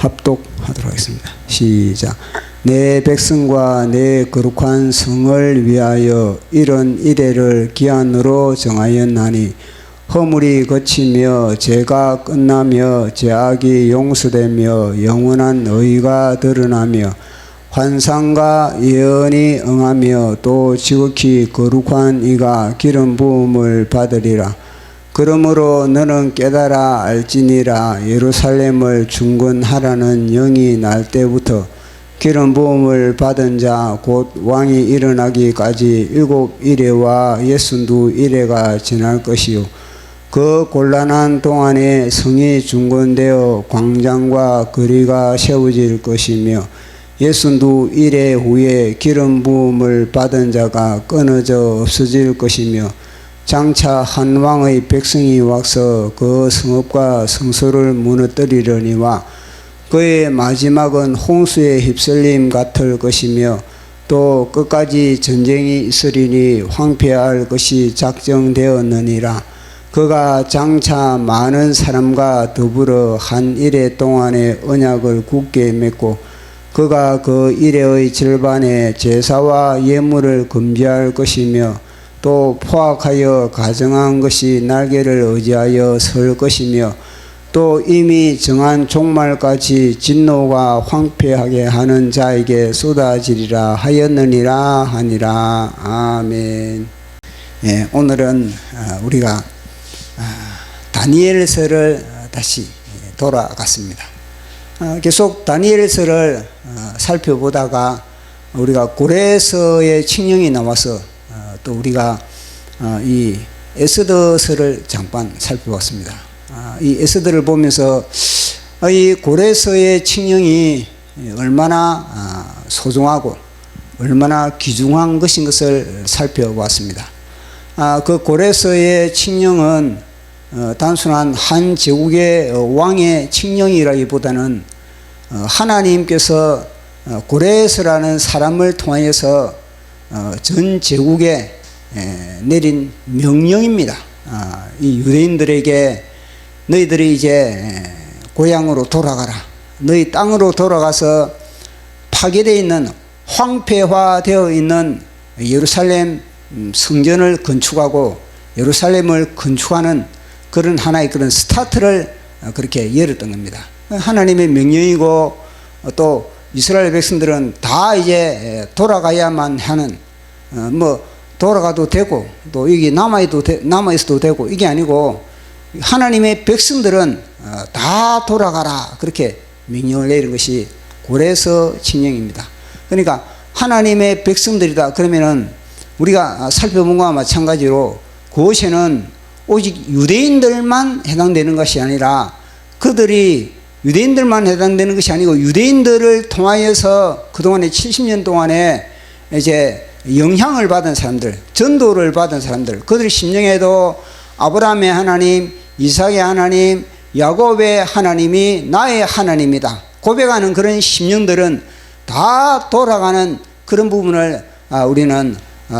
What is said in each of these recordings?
합독하도록 하겠습니다. 시작. 내 백성과 내 거룩한 성을 위하여 이런 이래를 기한으로 정하였나니 허물이 그치며 죄가 끝나며 죄악이 용서되며 영원한 의가 드러나며 환상과 예언이 응하며 또 지극히 거룩한 이가 기름 부음을 받으리라. 그러므로 너는 깨달아 알지니라. 예루살렘을 중건하라는 영이 날 때부터 기름 부음을 받은 자 곧 왕이 일어나기까지 7이레와 62이레가 지날 것이요 그 곤란한 동안에 성이 중건되어 광장과 거리가 세워질 것이며 62이레 후에 기름 부음을 받은 자가 끊어져 없어질 것이며 장차 한 왕의 백성이 와서 그 성읍과 성소를 무너뜨리려니와 그의 마지막은 홍수에 휩쓸림 같을 것이며 또 끝까지 전쟁이 있으리니 황폐할 것이 작정되었느니라. 그가 장차 많은 사람과 더불어 한 이레 동안의 언약을 굳게 맺고 그가 그 이레의 절반의 제사와 예물을 금지할 것이며 또 포악하여 가정한 것이 날개를 의지하여 설 것이며 또 이미 정한 종말까지 진노가 황폐하게 하는 자에게 쏟아지리라 하였느니라 하니라. 아멘. 예, 오늘은 우리가 다니엘서를 다시 돌아갔습니다. 계속 다니엘서를 살펴보다가 우리가 고레서의 칙령이 나와서 또 우리가 이 에스더서를 잠깐 살펴봤습니다. 이 에스더를 보면서 이 고레서의 칙령이 얼마나 소중하고 얼마나 귀중한 것인 것을 살펴보았습니다. 그 고레서의 칙령은 단순한 한 제국의 왕의 칙령이라기보다는 하나님께서 고레서라는 사람을 통하여서 전 제국에 내린 명령입니다. 이 유대인들에게 너희들이 이제 고향으로 돌아가라. 너희 땅으로 돌아가서 파괴되어 있는 황폐화되어 있는 예루살렘 성전을 건축하고 예루살렘을 건축하는 그런 하나의 그런 스타트를 그렇게 열었던 겁니다. 하나님의 명령이고 또 이스라엘 백성들은 다 이제 돌아가야만 하는 뭐 돌아가도 되고 또 여기 남아있어도 되고 이게 아니고 하나님의 백성들은 다 돌아가라 그렇게 명령을 내린 것이 고레서 칙령입니다. 그러니까 하나님의 백성들이다 그러면은 우리가 살펴본 것과 마찬가지로 그것에는 오직 유대인들만 해당되는 것이 아니라 그들이 유대인들만 해당되는 것이 아니고 유대인들을 통하여서 그동안에 70년 동안에 이제 영향을 받은 사람들, 전도를 받은 사람들, 그들의 심령에도 아브라함의 하나님, 이삭의 하나님, 야곱의 하나님이 나의 하나님이다 고백하는 그런 심령들은 다 돌아가는 그런 부분을 우리는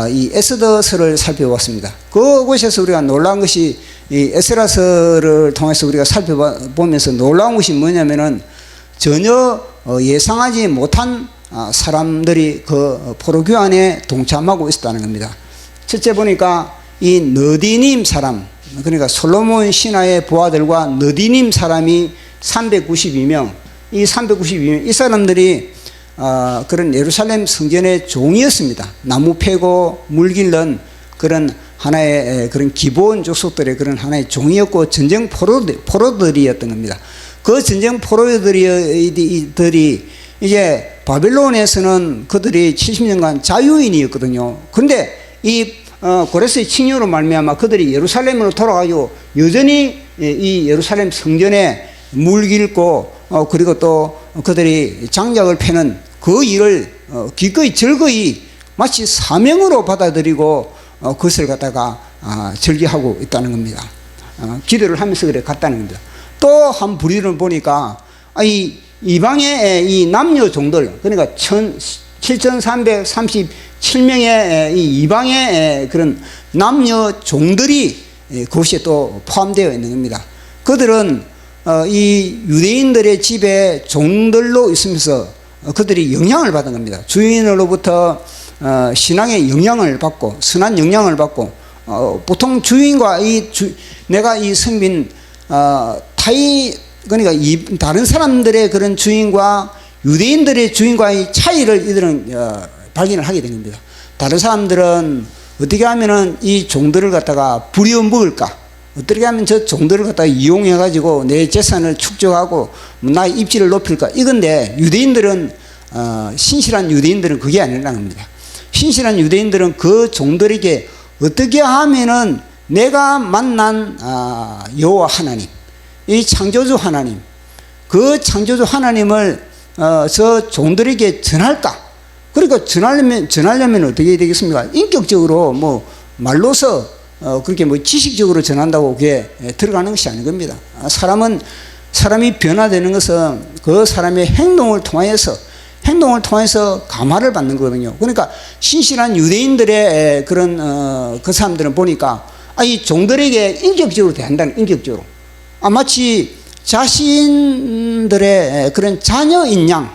이 에스더서를 살펴봤습니다. 그곳에서 우리가 놀라운 것이 이 에스라서를 통해서 우리가 살펴보면서 놀라운 것이 뭐냐면은 전혀 예상하지 못한 사람들이 그 포로교 안에 동참하고 있었다는 겁니다. 첫째 보니까 이 느디님 사람, 그러니까 솔로몬 신하의 부하들과 느디님 사람이 392명, 이 392명, 이 사람들이 그런 예루살렘 성전의 종이었습니다. 나무 패고 물 길는 그런 하나의 그런 기본 족속들의 그런 하나의 종이었고 전쟁 포로들이었던 겁니다. 그 전쟁 포로들이 이제 바벨론에서는 그들이 70년간 자유인이었거든요. 그런데 이 고레스의 칙령으로 말미암아 그들이 예루살렘으로 돌아가지고 여전히 이 예루살렘 성전에 물 길고 그리고 또 그들이 장작을 패는 그 일을 기꺼이 즐거이 마치 사명으로 받아들이고 그것을 갖다가 즐기하고 있다는 겁니다. 기도를 하면서 그래 갔다는 겁니다. 또 한 부류를 보니까 이 이방의 이 남녀 종들, 그러니까 7,337명의 이 이방의 그런 남녀 종들이 그것에 또 포함되어 있는 겁니다. 그들은 이 유대인들의 집에 종들로 있으면서 그들이 영향을 받은 겁니다. 주인으로부터 신앙의 영향을 받고 선한 영향을 받고 보통 주인과 내가 이 성빈 그러니까 다른 사람들의 그런 주인과 유대인들의 주인과의 차이를 이들은 발견을 하게 된 겁니다. 다른 사람들은 어떻게 하면은 이 종들을 갖다가 부려먹을까? 어떻게 하면 저 종들을 갖다가 이용해가지고 내 재산을 축적하고 나의 입지를 높일까? 이건데 유대인들은, 신실한 유대인들은 그게 아니라는 겁니다. 신실한 유대인들은 그 종들에게 어떻게 하면은 내가 만난 여호와 하나님, 이 창조주 하나님, 그 창조주 하나님을 저 종들에게 전할까? 그러니까 전하려면 어떻게 되겠습니까? 인격적으로 뭐 말로서 그렇게 뭐 지식적으로 전한다고 그게 들어가는 것이 아닌 겁니다. 사람이 변화되는 것은 그 사람의 행동을 통해서 감화를 받는 거거든요. 그러니까 신실한 유대인들의 그런 그 사람들은 보니까 이 종들에게 인격적으로 대한다는, 인격적으로 마치 자신들의 그런 자녀인 양,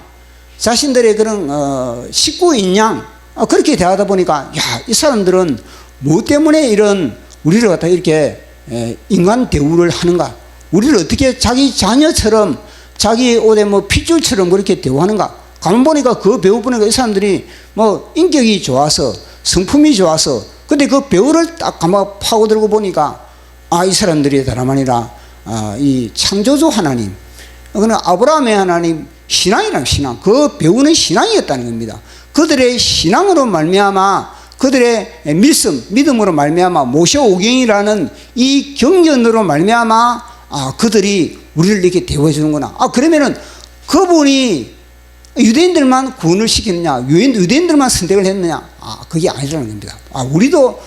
자신들의 그런 식구인 양 그렇게 대하다 보니까 이 사람들은 뭐 때문에 이런 우리를 갖다 이렇게 인간 대우를 하는가? 우리를 어떻게 자기 자녀처럼 자기 옷에 뭐 핏줄처럼 그렇게 대우하는가? 가만 보니까 그 배우 보니까 이 사람들이 뭐 인격이 좋아서 성품이 좋아서 근데 그 배우를 딱 가만 파고들고 보니까 이 사람들이 다름 아니라 이 창조주 하나님, 그는 아브라함의 하나님 신앙이란 신앙, 그 배우는 신앙이었다는 겁니다. 그들의 신앙으로 말미암아 그들의 믿음으로 말미암아 모셔오경이라는 이 경전으로 말미암아 그들이 우리를 이렇게 대우해 주는구나. 그러면은 그분이 유대인들만 구원을 시키느냐, 유대인들만 선택을 했느냐? 그게 아니라는 겁니다. 우리도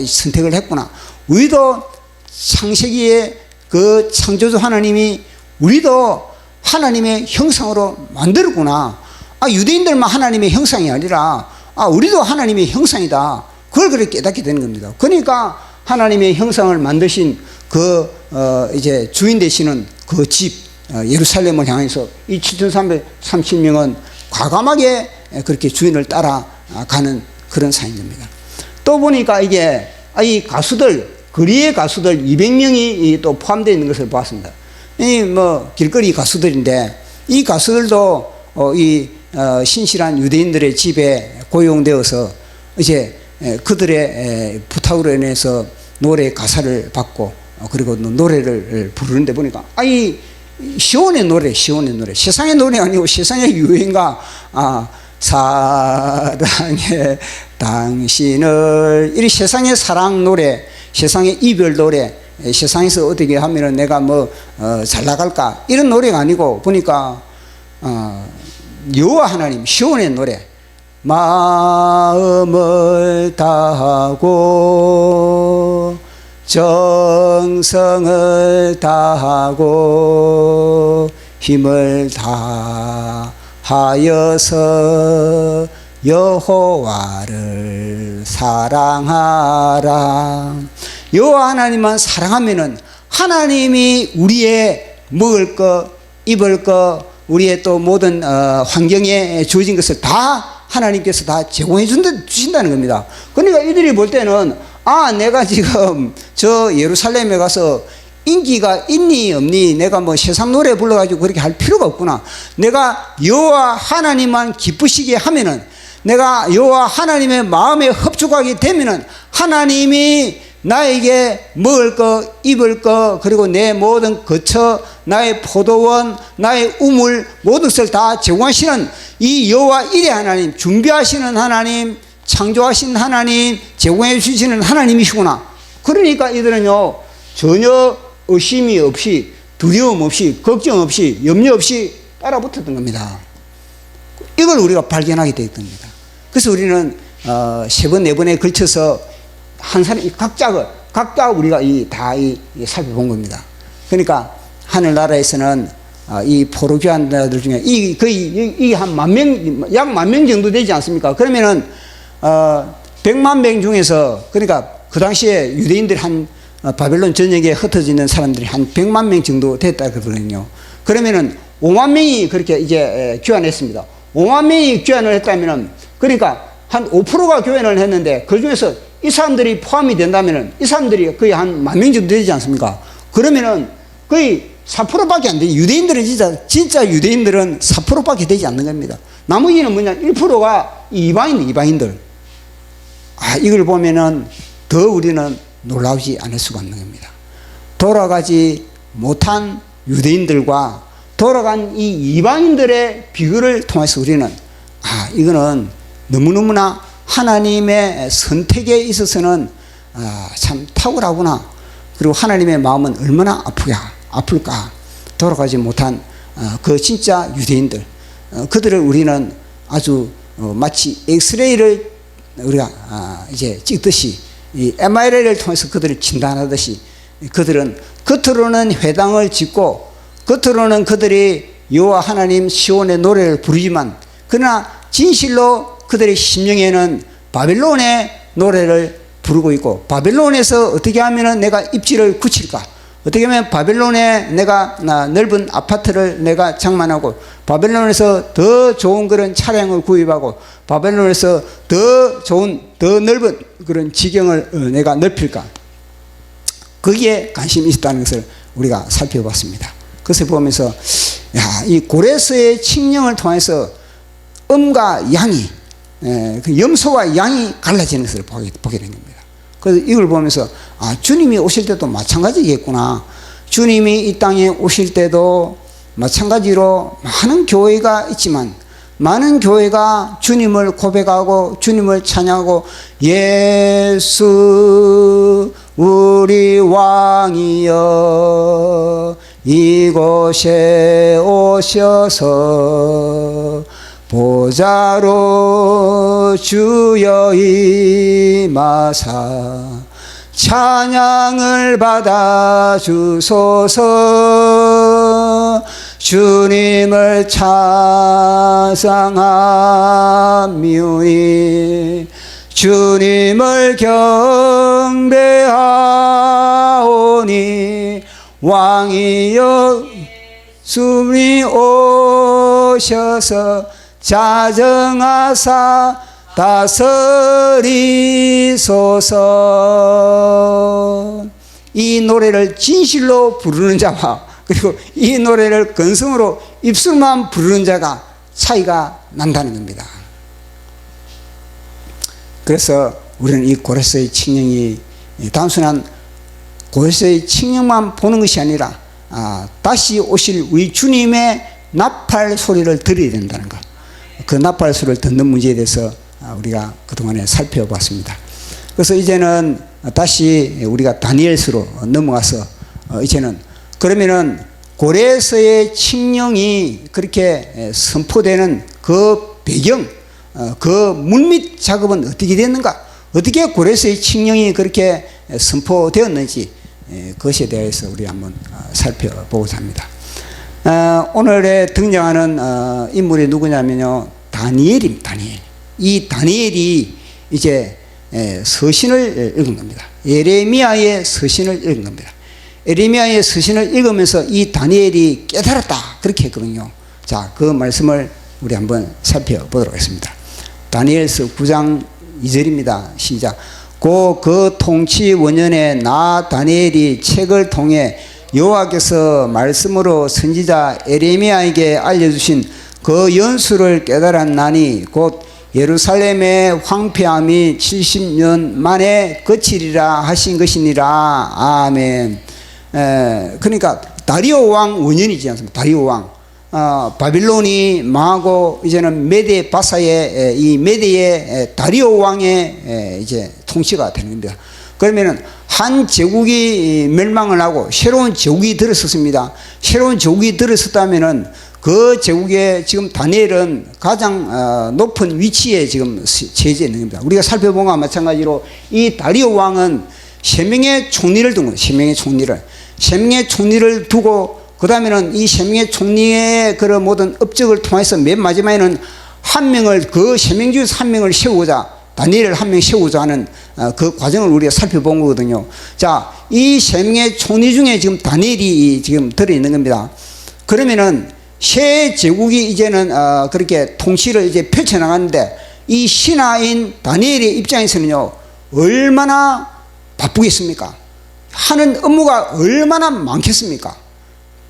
선택을 했구나. 우리도 창세기에 그 창조주 하나님이 우리도 하나님의 형상으로 만들었구나. 유대인들만 하나님의 형상이 아니라 우리도 하나님의 형상이다. 그걸 그렇게 깨닫게 되는 겁니다. 그러니까 하나님의 형상을 만드신 그 이제 주인 되시는 그 집 예루살렘을 향해서 이 7,330명은 과감하게 그렇게 주인을 따라가는 그런 사인 겁니다. 또 보니까 이게 이 가수들, 거리의 가수들 200명이 또 포함되어 있는 것을 보았습니다. 이 뭐 길거리 가수들인데 이 가수들도 이 신실한 유대인들의 집에 고용되어서 이제 그들의 부탁으로 인해서 노래 가사를 받고 그리고 노래를 부르는데 보니까 이 시온의 노래, 세상의 노래 아니고 세상의 유행가, 사랑해 당신을, 이 세상의 사랑 노래, 세상의 이별 노래, 세상에서 어떻게 하면은 내가 뭐 잘 나갈까, 이런 노래가 아니고 보니까 여호와 하나님 시온의 노래, 마음을 다하고 정성을 다하고 힘을 다하여서 여호와를 사랑하라. 여호와 하나님만 사랑하면은 하나님이 우리의 먹을 것, 입을 것, 우리의 또 모든 환경에 주어진 것을 다 하나님께서 다 제공해 주신다는 겁니다. 그러니까 이들이 볼 때는 내가 지금 저 예루살렘에 가서 인기가 있니 없니, 내가 뭐 세상 노래 불러가지고 그렇게 할 필요가 없구나. 내가 여호와 하나님만 기쁘시게 하면은, 내가 여호와 하나님의 마음에 흡족하게 되면은 하나님이 나에게 먹을 거, 입을 거, 그리고 내 모든 거처, 나의 포도원, 나의 우물, 모든 것을 다 제공하시는 이 여호와 일의 하나님, 준비하시는 하나님, 창조하신 하나님, 제공해 주시는 하나님이시구나. 그러니까 이들은요 전혀 의심이 없이, 두려움 없이, 걱정 없이, 염려 없이 따라붙었던 겁니다. 이걸 우리가 발견하게 되었던 겁니다. 그래서 우리는 3번, 4번에 걸쳐서 한 사람 각자 우리가 다 살펴본 겁니다. 그러니까 하늘나라에서는 이 포로교환자들 중에 거의 한 10,000명, 약 10,000명 정도 되지 않습니까? 그러면은 100만 명 중에서, 그러니까 그 당시에 유대인들이 한 바벨론 전역에 흩어져 있는 사람들이 한 100만 명 정도 됐다 그러거든요. 그러면은 5만 명이 그렇게 이제 귀환했습니다. 5만 명이 귀환을 했다면은, 그러니까 한 5%가 교환을 했는데, 그 중에서 이 사람들이 포함이 된다면은 이 사람들이 거의 한 10,000명 정도 되지 않습니까? 그러면은 거의 4%밖에 안 돼요. 유대인들은 진짜 유대인들은 4%밖에 되지 않는 겁니다. 나머지는 뭐냐, 1%가 이방인들. 이걸 보면은 더 우리는 놀라우지 않을 수가 없는 겁니다. 돌아가지 못한 유대인들과 돌아간 이 이방인들의 비교를 통해서 우리는 이거는 너무너무나 하나님의 선택에 있어서는 참 탁월하구나. 그리고 하나님의 마음은 얼마나 아플까. 돌아가지 못한 그 진짜 유대인들, 그들을 우리는 아주 마치 엑스레이를 우리가 이제 찍듯이, 이 MRI를 통해서 그들을 진단하듯이, 그들은 겉으로는 회당을 짓고 겉으로는 그들이 여호와 하나님 시온의 노래를 부르지만, 그러나 진실로 그들의 심령에는 바벨론의 노래를 부르고 있고, 바벨론에서 어떻게 하면 내가 입지를 굳힐까, 어떻게 하면 바벨론에 내가 넓은 아파트를 내가 장만하고, 바벨론에서 더 좋은 그런 차량을 구입하고, 바벨론에서 더 좋은 더 넓은 그런 지경을 내가 넓힐까, 거기에 관심이 있다는 것을 우리가 살펴봤습니다. 그것을 보면서 이 고레스의 칙령을 통해서 음과 양이, 그 염소와 양이 갈라지는 것을 보게 된 겁니다. 그래서 이걸 보면서 주님이 오실 때도 마찬가지겠구나. 주님이 이 땅에 오실 때도 마찬가지로 많은 교회가 있지만, 많은 교회가 주님을 고백하고 주님을 찬양하고, 예수 우리 왕이여 이곳에 오셔서 보좌로 주여 임하사 찬양을 받아 주소서. 주님을 찬양하오니 주님을 경배하오니 왕이여 주님 오셔서 자정하사 다스리소서. 이 노래를 진실로 부르는 자와 그리고 이 노래를 건성으로 입술만 부르는 자가 차이가 난다는 겁니다. 그래서 우리는 이 고레스의 칙령이 단순한 고레스의 칙령만 보는 것이 아니라 다시 오실 우리 주님의 나팔 소리를 들어야 된다는 것, 그 나팔 소리를 듣는 문제에 대해서 우리가 그동안에 살펴봤습니다. 그래서 이제는 다시 우리가 다니엘서로 넘어가서 이제는 그러면은 고레스의 칙령이 그렇게 선포되는 그 배경, 그 물밑 작업은 어떻게 됐는가, 어떻게 고레스의 칙령이 그렇게 선포되었는지, 그것에 대해서 우리 한번 살펴보고자 합니다. 오늘에 등장하는 인물이 누구냐면요, 다니엘입니다. 다니엘. 이 다니엘이 이제 서신을 읽은 겁니다. 예레미야의 서신을 읽은 겁니다. 예레미야의 서신을 읽으면서 이 다니엘이 깨달았다, 그렇게 했거든요. 자, 그 말씀을 우리 한번 살펴보도록 하겠습니다. 다니엘서 9장 2절입니다. 시작. 그 통치 원년에 나 다니엘이 책을 통해 여호와께서 말씀으로 선지자 예레미야에게 알려주신 그 연수를 깨달았나니 곧 예루살렘의 황폐함이 70년 만에 그치리라 하신 것이니라. 아멘. 그러니까 다리오 왕 원년이지 않습니까? 다리오 왕. 바빌론이 망하고 이제는 메데 바사의 이 메데의 다리오 왕의 이제 통치가 되는 겁니다. 그러면은 한 제국이 멸망을 하고 새로운 제국이 들어섰습니다. 새로운 제국이 들어섰다면은 그 제국에 지금 다니엘은 가장 높은 위치에 지금 처해져 있는 겁니다. 우리가 살펴본 것과 마찬가지로 이 다리오 왕은 세 명의 총리를 둔 거예요. 세 명의 총리를 두고 그 다음에는 이 세 명의 총리의 그런 모든 업적을 통해서 맨 마지막에는 한 명을, 그 세 명 중에서 한 명을 세우고자 다니엘을 한 명 세우자 하는 그 과정을 우리가 살펴본 거거든요. 자, 이 세 명의 총리 중에 지금 다니엘이 지금 들어있는 겁니다. 그러면은 새 제국이 이제는 그렇게 통치를 이제 펼쳐나가는데 이 신하인 다니엘의 입장에서는요, 얼마나 바쁘겠습니까? 하는 업무가 얼마나 많겠습니까?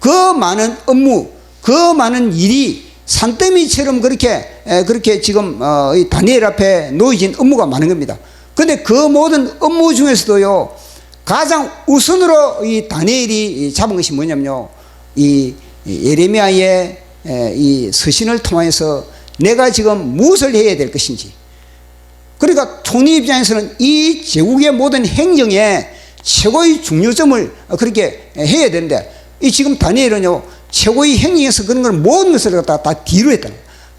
그 많은 업무, 그 많은 일이 산더미처럼 그렇게 지금 이 다니엘 앞에 놓여진 업무가 많은 겁니다. 근데 그 모든 업무 중에서도요, 가장 우선으로 이 다니엘이 잡은 것이 뭐냐면요, 이 예레미야의 이 서신을 통해서 내가 지금 무엇을 해야 될 것인지. 그러니까 총리 입장에서는 이 제국의 모든 행정에 최고의 중요점을 그렇게 해야 되는데, 이 지금 다니엘은요, 최고의 행정에서 그런 걸 모든 것을 갖다가 다 뒤로 했다.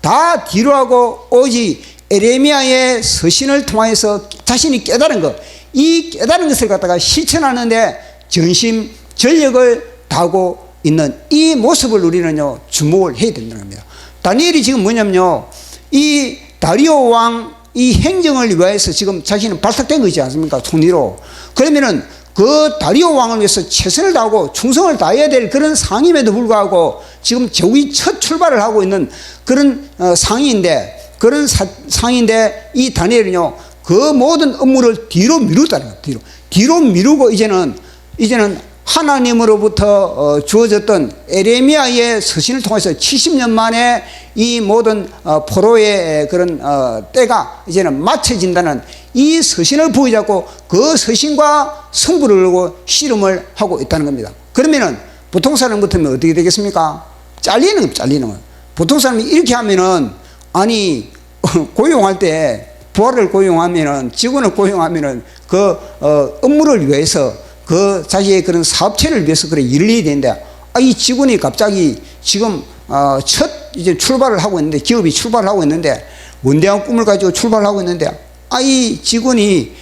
다 뒤로 하고 오직 예레미야의 서신을 통해서 자신이 깨달은 것, 이 깨달은 것을 갖다가 실천하는데 전심 전력을 다하고 있는 이 모습을 우리는요, 주목을 해야 된다는 겁니다. 다니엘이 지금 뭐냐면요, 이 다리오 왕 이 행정을 위해서 지금 자신은 발탁된 거지 않습니까? 총리로. 그러면은 그 다리오 왕을 위해서 최선을 다하고 충성을 다해야 될 그런 상임에도 불구하고 지금 제국이 첫 출발을 하고 있는 그런 상인인데, 그런 상인인데 이 다니엘은요, 그 모든 업무를 뒤로 미루다는 거예요. 뒤로 미루고 이제는 하나님으로부터 주어졌던 에레미야의 서신을 통해서 70년 만에 이 모든 포로의 그런 때가 이제는 맞춰진다는 이 서신을 부여잡고 그 서신과 승부를 걸고 씨름을 하고 있다는 겁니다. 그러면은 보통 사람 같으면 어떻게 되겠습니까? 잘리는 거예요. 보통 사람이 이렇게 하면은, 아니 고용할 때 부하를 고용하면은, 직원을 고용하면은 그 업무를 위해서 그 자기의 그런 사업체를 위해서 그래 일을 해야 되는데, 이 직원이 갑자기 지금 첫 이제 출발을 하고 있는데, 기업이 출발을 하고 있는데, 원대한 꿈을 가지고 출발을 하고 있는데, 이 직원이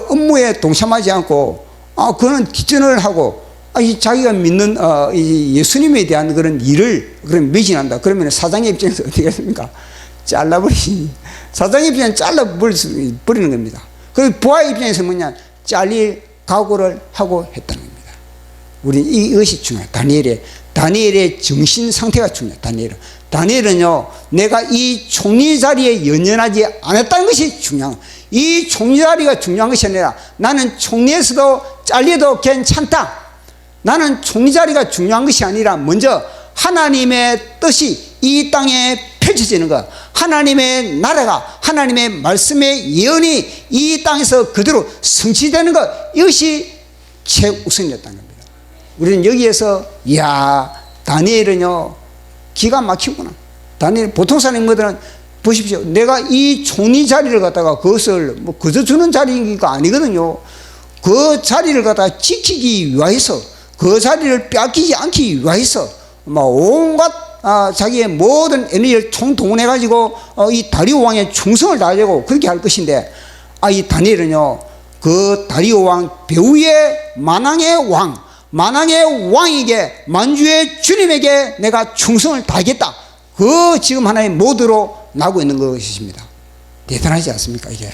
업무에 동참하지 않고 그는 뒷전을 하고 이 자기가 믿는 이 예수님에 대한 그런 일을 그럼 매진한다. 그러면 사장의 입장에서 어떻게 했습니까? 잘라버리지. 사장의 입장에서 잘라버리는 겁니다. 그리고 부하의 입장에서 뭐냐, 잘릴 각오를 하고 했다는 겁니다. 우리 이것이 중요해요. 다니엘의 정신 상태가 중요해요. 다니엘은요, 내가 이 총리 자리에 연연하지 않았다는 것이 중요한, 이 총리 자리가 중요한 것이 아니라 나는 총리에서도 잘려도 괜찮다. 나는 총리 자리가 중요한 것이 아니라 먼저 하나님의 뜻이 이 땅에 펼쳐지는 것, 하나님의 나라가, 하나님의 말씀의 예언이 이 땅에서 그대로 성취되는 것, 이것이 최우선이었다는 겁니다. 우리는 여기에서 이야, 다니엘은요 기가 막히구나. 다니엘, 보통 사람들은 보십시오, 내가 이 총리 자리를 갖다가 그것을 뭐 그저 주는 자리가 아니거든요. 그 자리를 갖다가 지키기 위해서, 그 자리를 빼앗기지 않기 위해서 막 온갖 자기의 모든 에너지를 총동원해 가지고 이 다리오 왕의 충성을 다하려고 그렇게 할 것인데, 이 다니엘은요, 그 다리오 왕 배후의 만왕의 왕에게, 만주의 주님에게 내가 충성을 다하겠다. 그 지금 하나의 모드로 나고 있는 것입니다. 대단하지 않습니까? 이게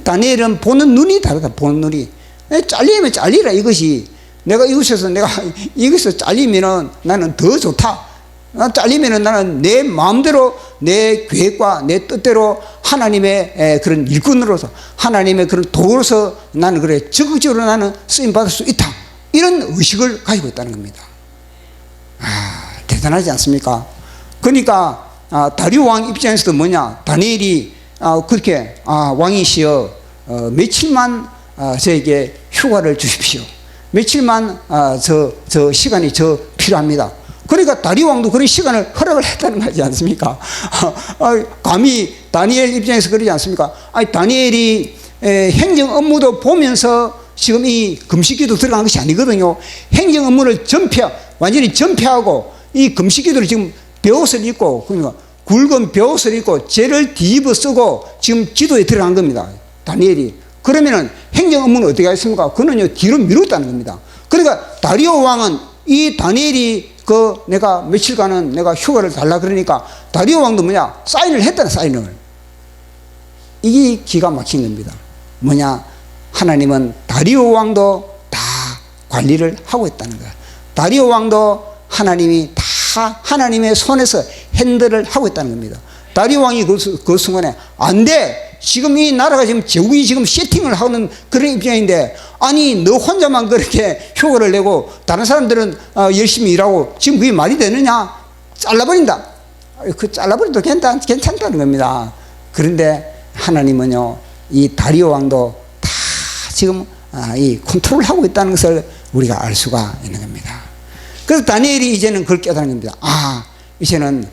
다니엘은 보는 눈이 다르다. 보는 눈이 잘리면 잘리라. 이것이 내가 이곳에서 잘리면은 나는 더 좋다. 잘리면은 나는 내 마음대로, 내 계획과 내 뜻대로 하나님의 그런 일꾼으로서, 하나님의 그런 도구로서 나는 그래 적극적으로 나는 쓰임 받을 수 있다. 이런 의식을 가지고 있다는 겁니다. 대단하지 않습니까? 그러니까 다리오 왕 입장에서도 뭐냐, 다니엘이 그렇게 왕이시여 며칠만 저에게 휴가를 주십시오. 며칠만 저 시간이 필요합니다. 그러니까 다리오 왕도 그런 시간을 허락을 했다는 거지 않습니까? 감히 다니엘 입장에서 그러지 않습니까? 다니엘이 행정 업무도 보면서 지금 이 금식기도 들어간 것이 아니거든요. 행정 업무를 완전히 전폐하고 이 금식기도를 지금 벼옷을 입고, 그러니까 굵은 벼옷을 입고 죄를 뒤집어 쓰고 지금 기도에 들어간 겁니다. 다니엘이. 그러면은 행정 업무는 어떻게 하겠습니까? 그는요 뒤로 미뤘다는 겁니다. 그러니까 다리오 왕은 이 다니엘이 내가 며칠간은 내가 휴가를 달라 그러니까 다리오 왕도 뭐냐, 사인을 했다는, 사인을. 이게 기가 막힌 겁니다. 뭐냐? 하나님은 다리오 왕도 다 관리를 하고 있다는 거야. 다리오 왕도 하나님이 다 하나님의 손에서 핸들을 하고 있다는 겁니다. 다리오 왕이 그 순간에 안 돼! 지금 이 나라가 지금 제국이 지금 세팅을 하는 그런 입장인데, 아니 너 혼자만 그렇게 효과를 내고 다른 사람들은 열심히 일하고 지금 그게 말이 되느냐? 잘라버린다. 그 잘라버려도 괜찮다는 겁니다. 그런데 하나님은요, 이 다리오 왕도 다 지금 이 컨트롤하고 있다는 것을 우리가 알 수가 있는 겁니다. 그래서 다니엘이 이제는 그걸 깨달은 겁니다. 이제는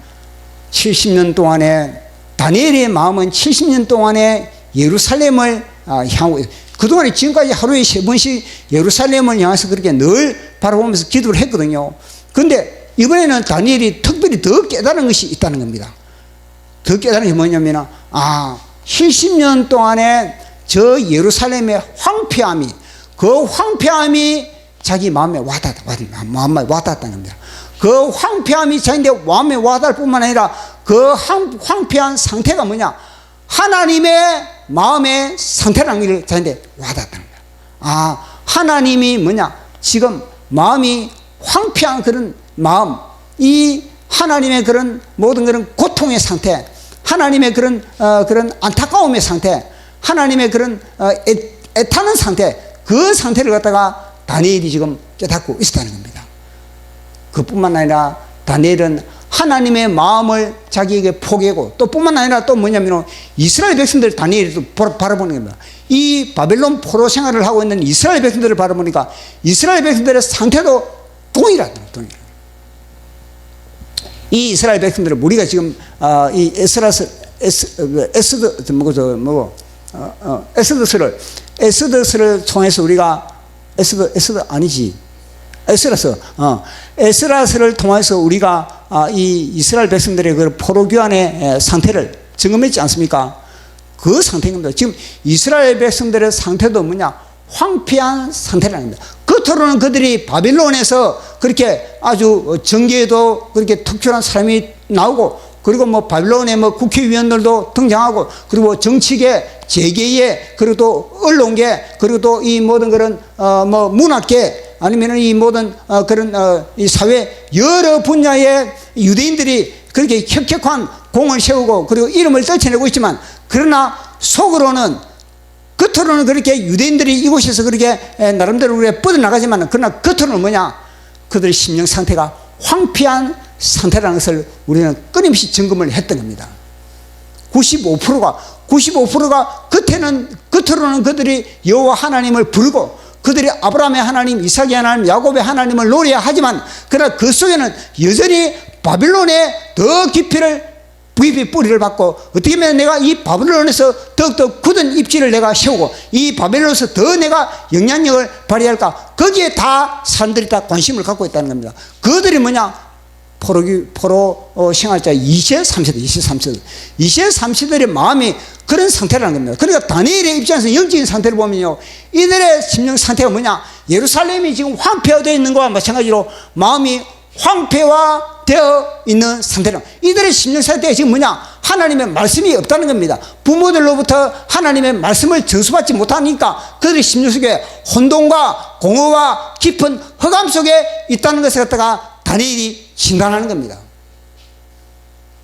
70년 동안에, 다니엘의 마음은 70년 동안에 예루살렘을 향하고, 그동안에 지금까지 하루에 3번씩 예루살렘을 향해서 그렇게 늘 바라보면서 기도를 했거든요. 그런데 이번에는 다니엘이 특별히 더 깨달은 것이 있다는 겁니다. 더 깨달은 게 뭐냐면, 70년 동안에 저 예루살렘의 황폐함이, 그 황폐함이 자기 마음에 와닿았다는 겁니다. 그 황폐함이 자기의 마음에 와닿을 뿐만 아니라 그 황폐한 상태가 뭐냐? 하나님의 마음의 상태라는 것을 자기한테 와닿았다는 거야. 하나님이 뭐냐? 지금 마음이 황폐한 그런 마음, 이 하나님의 그런 모든 그런 고통의 상태, 하나님의 그런 안타까움의 상태, 하나님의 그런 애타는 상태, 그 상태를 갖다가 다니엘이 지금 깨닫고 있었다는 겁니다. 그뿐만 아니라 다니엘은 하나님의 마음을 자기에게 포기하고, 또 뿐만 아니라 또 뭐냐면 이스라엘 백성들 다니엘이 또 바라보는 겁니다. 이 바벨론 포로 생활을 하고 있는 이스라엘 백성들을 바라보니까 이스라엘 백성들의 상태도 동일하다. 이 이스라엘 백성들은 우리가 지금 이 에스더스를 통해서 우리가 에스라스를 통해서 우리가 이 이스라엘 백성들의 그 포로교환의 상태를 점검했지 않습니까? 그 상태인 겁니다. 지금 이스라엘 백성들의 상태도 뭐냐? 황폐한 상태라는 겁니다. 겉으로는 그들이 바빌론에서 그렇게 아주 정계에도 그렇게 특출한 사람이 나오고, 그리고 뭐 바빌론의 뭐 국회의원들도 등장하고, 그리고 정치계, 재계에, 그리고 또 언론계, 그리고 또 이 모든 그런 뭐 문학계, 아니면은 이 모든 그런 이 사회 여러 분야의 유대인들이 그렇게 혁혁한 공을 세우고, 그리고 이름을 떨쳐내고 있지만, 그러나 속으로는, 겉으로는 그렇게 유대인들이 이곳에서 그렇게 나름대로 그렇게 뻗어나가지만, 그러나 겉으로는 뭐냐? 그들의 심령 상태가 황폐한 상태라는 것을 우리는 끊임없이 점검을 했던 겁니다. 95%가 겉으로는 그들이 여호와 하나님을 부르고, 그들이 아브라함의 하나님, 이삭의 하나님, 야곱의 하나님을 노려야 하지만, 그러나 그 속에는 여전히 바빌론의 더 깊이를 부입의 뿌리를 받고, 어떻게 하면 내가 이 바벨론에서 더욱더 굳은 입지를 내가 세우고, 이 바벨론에서 더 내가 영향력을 발휘할까? 거기에 다 사람들이 다 관심을 갖고 있다는 겁니다. 그들이 뭐냐? 포로 생활자 2세, 3세들의 마음이 그런 상태라는 겁니다. 그러니까 다니엘의 입장에서 영적인 상태를 보면요, 이들의 심령 상태가 뭐냐? 예루살렘이 지금 황폐화되어 있는 것과 마찬가지로 마음이 황폐화되어 있는 상태라. 이들의 심령 상태가 지금 뭐냐? 하나님의 말씀이 없다는 겁니다. 부모들로부터 하나님의 말씀을 전수받지 못하니까 그들의 심령 속에 혼돈과 공허와 깊은 흑암 속에 있다는 것을 갖다가 다니엘이 진단하는 겁니다.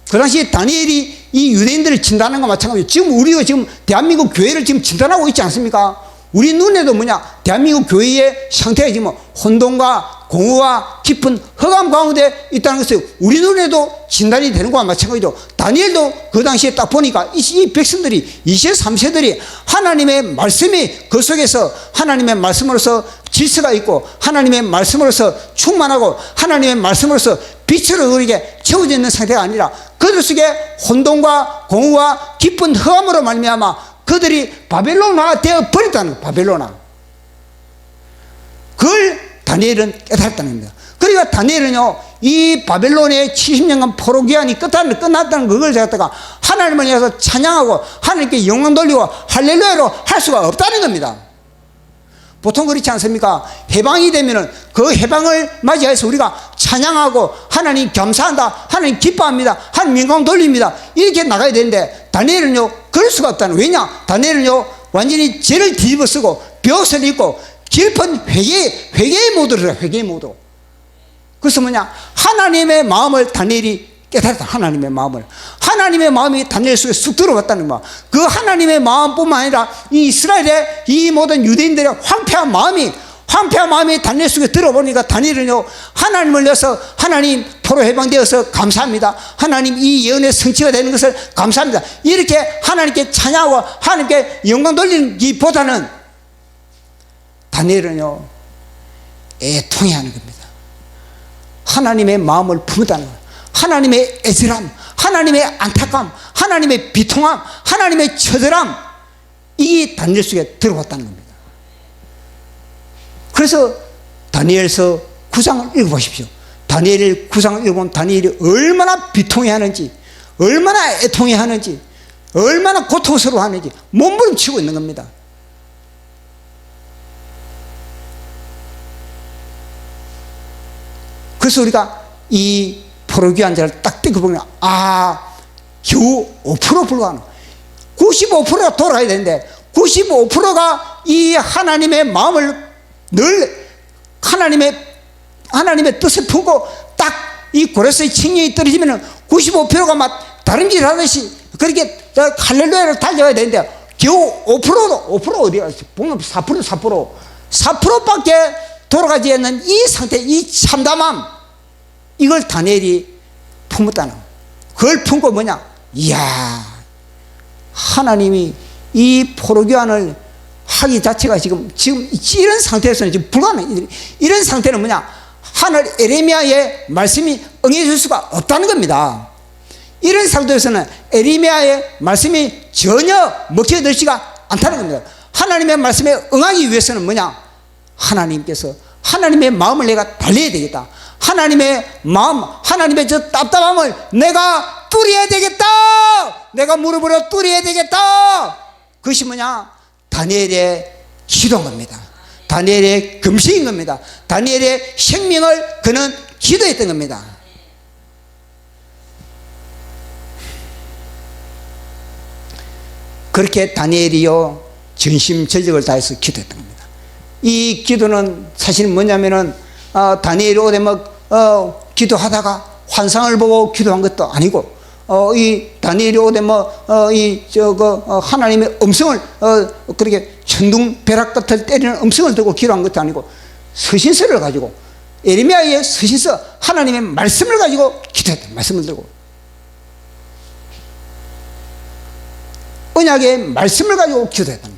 그 당시 다니엘이 이 유대인들을 진단하는 것과 마찬가지로 지금 우리가 지금 대한민국 교회를 지금 진단하고 있지 않습니까? 우리 눈에도 뭐냐? 대한민국 교회의 상태가 지금 혼돈과 공허와 깊은 흑암 가운데 있다는 것을 우리 눈에도 진단이 되는 것과 마찬가지로 다니엘도 그 당시에 딱 보니까 이 백성들이 2세, 3세들이 하나님의 말씀이 그 속에서 하나님의 말씀으로서 질서가 있고, 하나님의 말씀으로서 충만하고, 하나님의 말씀으로서 빛으로 그렇게 채워져 있는 상태가 아니라 그들 속에 혼돈과 공허와 깊은 흑암으로 말미암아 그들이 바벨론화가 되어 버렸다는 거예요. 바벨론화. 그걸 다니엘은 깨달았다는 겁니다. 그러니까 다니엘은요, 이 바벨론의 70년간 포로 기한이 끝났다는 그걸 갖다가 하나님을 위해서 찬양하고 하나님께 영광 돌리고 할렐루야로 할 수가 없다는 겁니다. 보통 그렇지 않습니까? 해방이 되면은 그 해방을 맞이해서 우리가 찬양하고 하나님 감사한다, 하나님 기뻐합니다, 하나님 영광 돌립니다, 이렇게 나가야 되는데, 다니엘은요 그럴 수가 없다는 거예요. 왜냐? 다니엘은요 완전히 죄를 뒤집어 쓰고 벼슬 입고 깊은 회개의 모드로 회개의 모드. 그래서 뭐냐? 하나님의 마음을 다니엘이 깨달았다. 하나님의 마음을. 하나님의 마음이 다니엘 속에 쑥 들어갔다는 거야. 그 하나님의 마음뿐만 아니라 이 이스라엘의 이 모든 유대인들의 황폐한 마음이 다니엘 속에 들어보니까 다니엘은요 하나님을 위해서 하나님 포로 해방되어서 감사합니다. 하나님 이 예언의 성취가 되는 것을 감사합니다. 이렇게 하나님께 찬양하고 하나님께 영광 돌리는 것보다는 다니엘은요 애통해하는 겁니다. 하나님의 마음을 품었다는 거예요. 하나님의 애절함, 하나님의 안타까움, 하나님의 비통함, 하나님의 처절함, 이 다니엘 속에 들어왔다는 겁니다. 그래서 다니엘서 9장을 읽어보십시오. 다니엘 9장을 읽어보면 다니엘이 얼마나 비통해하는지, 얼마나 애통해하는지, 얼마나 고통스러워하는지 몸부림치고 있는 겁니다. 그래서 우리가 이 포로기한 자를 딱 뜯어보면 겨우 5% 불과하는 95%가 돌아가야 되는데 95%가 이 하나님의 마음을 늘 하나님의 뜻을 품고 딱 이 고레스의 칭령이 떨어지면 95%가 막 다름질 하듯이 그렇게 할렐루야를 달려야 되는데 겨우 5% 어디가 보면 4%밖에 돌아가지 않는 이 상태, 이 참담함, 이걸 다니엘이 품었다는 거예요. 그걸 품고 뭐냐? 이야, 하나님이 이 포로교환을 하기 자체가 지금 이런 상태에서는 지금 불가능해. 이런 상태는 뭐냐? 하늘 에레미야의 말씀이 응해줄 수가 없다는 겁니다. 이런 상태에서는 에레미야의 말씀이 전혀 먹혀들지가 않다는 겁니다. 하나님의 말씀에 응하기 위해서는 뭐냐? 하나님께서 하나님의 마음을 내가 달래야 되겠다. 하나님의 마음, 하나님의 저 답답함을 내가 뚫어야 되겠다. 내가 무릎으로 뚫어야 되겠다. 그것이 뭐냐? 다니엘의 기도인 겁니다. 다니엘의 금식인 겁니다. 다니엘의 생명을 그는 기도했던 겁니다. 그렇게 다니엘이요 전심전력을 다해서 기도했던 겁니다. 이 기도는 사실은 뭐냐면은 다니엘이 오대 기도하다가 환상을 보고 기도한 것도 아니고 이 다니엘이 오대 하나님의 음성을 그렇게 천둥벼락 같은 때리는 음성을 듣고 기도한 것도 아니고 서신서를 가지고 에레미야의 서신서 하나님의 말씀을 가지고 기도했다. 말씀을 들고 언약의 말씀을 가지고 기도했다.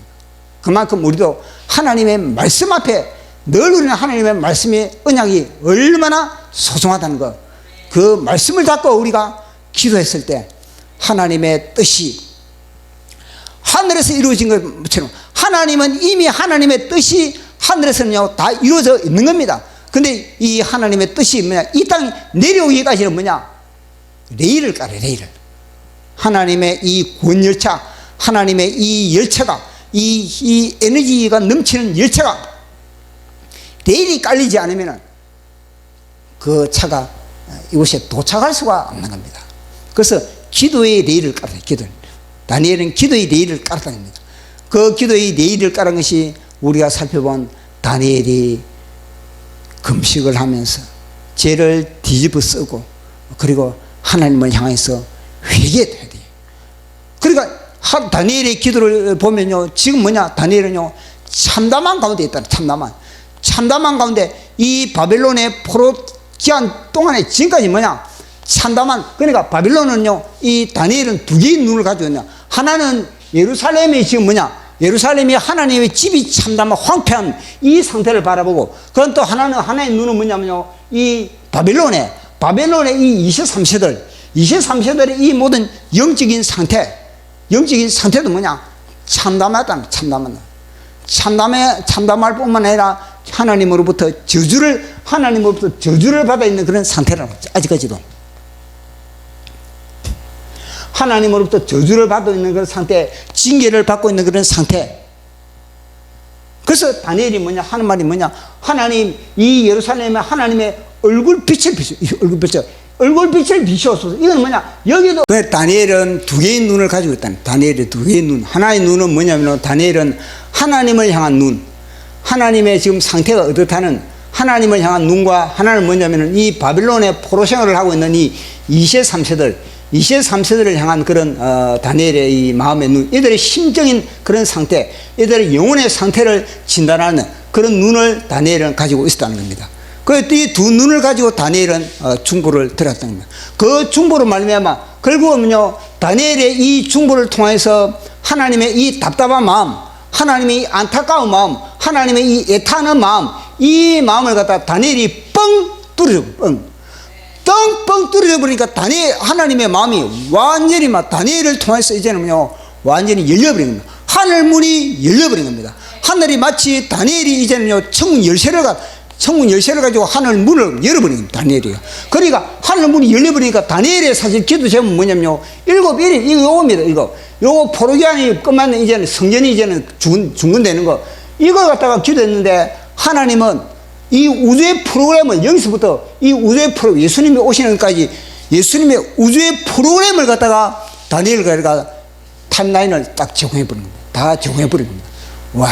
그만큼 우리도 하나님의 말씀 앞에 늘 우리는 하나님의 말씀의 언약이 얼마나 소중하다는 것, 그 말씀을 잡고 우리가 기도했을 때 하나님의 뜻이 하늘에서 이루어진 것처럼 하나님은 이미 하나님의 뜻이 하늘에서는요 다 이루어져 있는 겁니다. 근데 이 하나님의 뜻이 뭐냐? 이 땅에 내려오기까지는 뭐냐? 레일을 깔아요. 레일을. 하나님의 이 구원열차, 하나님의 이 열차가 이 에너지가 넘치는 열차가 레일이 깔리지 않으면 그 차가 이곳에 도착할 수가 없는 겁니다. 그래서 기도의 레일을 깔아요. 다니엘은 기도의 레일을 깔았다는 겁니다. 그 기도의 레일을 깔은 것이 우리가 살펴본 다니엘이 금식을 하면서 죄를 뒤집어 쓰고 그리고 하나님을 향해서 회개해야 돼요. 그러니까 다니엘의 기도를 보면요 지금 뭐냐? 다니엘은요 참담한 가운데 있다. 참담한 가운데 이 바벨론의 포로 기한 동안에 지금까지 뭐냐? 참담한. 그러니까 바벨론은요 이 다니엘은 두 개의 눈을 가지고 있냐? 하나는 예루살렘이 지금 뭐냐? 예루살렘이 하나님의 집이 참담한 황폐한 이 상태를 바라보고, 그럼 또 하나는 하나의 눈은 뭐냐면요 이 바벨론의 이 23세들의 이 모든 영적인 상태도 뭐냐? 참담하다. 참담할 뿐만 아니라 하나님으로부터 저주를 받아 있는 그런 상태라는 거죠. 아직까지도 하나님으로부터 저주를 받고 있는 그런 상태, 징계를 받고 있는 그런 상태. 그래서 다니엘이 뭐냐 하는 말이 뭐냐? 하나님 이 예루살렘에 하나님의 얼굴빛을 비춰. 얼굴빛을 비추었소서. 이건 뭐냐? 여기도 왜 다니엘은 두 개의 눈을 가지고 있다는. 다니엘의 두 개의 눈. 하나의 눈은 뭐냐면 다니엘은 하나님을 향한 눈. 하나님의 지금 상태가 어떻다는 하나님을 향한 눈과 하나는 뭐냐면은 이 바빌론의 포로 생활을 하고 있는 이 2세 3세들, 2세 3세들을 향한 그런 다니엘의 이 마음의 눈, 이들의 심적인 그런 상태, 이들의 영혼의 상태를 진단하는 그런 눈을 다니엘은 가지고 있었다는 겁니다. 그래서 이 두 눈을 가지고 다니엘은 중보를 드렸다는 겁니다. 그 중보로 말미암아 결국은요 다니엘의 이 중보를 통해서 하나님의 이 답답한 마음, 하나님의 이 안타까운 마음, 하나님의 이 애타는 마음, 이 마음을 갖다 다니엘이 뻥 뚫어져, 뻥 뚫어져 버리니까 하나님의 마음이 완전히 막 다니엘을 통해서 이제는요 완전히 열려버린 겁니다. 하늘 문이 열려버린 겁니다. 하늘이 마치 다니엘이 이제는요 천문 열쇠를 가지고 하늘 문을 열어버린 겁니다. 다니엘이요. 그러니까 하늘 문이 열려버리니까 다니엘의 사실 기도 제목은 뭐냐면요 7일이 이거입니다. 요거 포로기한이 끝만 이제는 성전이 이제는 중건되는 거 이걸 갖다가 기도했는데 하나님은 이 우주의 프로그램을 여기서부터 이 우주의 프로그램 예수님이 오시는 것까지 예수님의 우주의 프로그램을 갖다가 다니엘을 갖다가 타임라인을 딱 제공해버린 겁니다. 다 제공해버린 겁니다. 와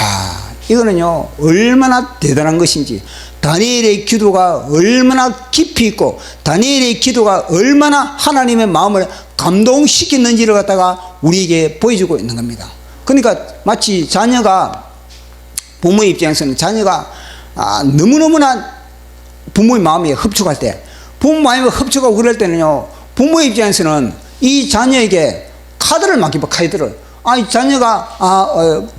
이거는요 얼마나 대단한 것인지 다니엘의 기도가 얼마나 깊이 있고 다니엘의 기도가 얼마나 하나님의 마음을 감동시켰는지를 갖다가 우리에게 보여주고 있는 겁니다. 그러니까 마치 자녀가 부모의 입장에서는 자녀가 너무너무나 부모의 마음에 흡축할 때 부모 마음에 흡축하고 그럴 때는요 부모의 입장에서는 이 자녀에게 카드를 맡기고 카드를 이 자녀가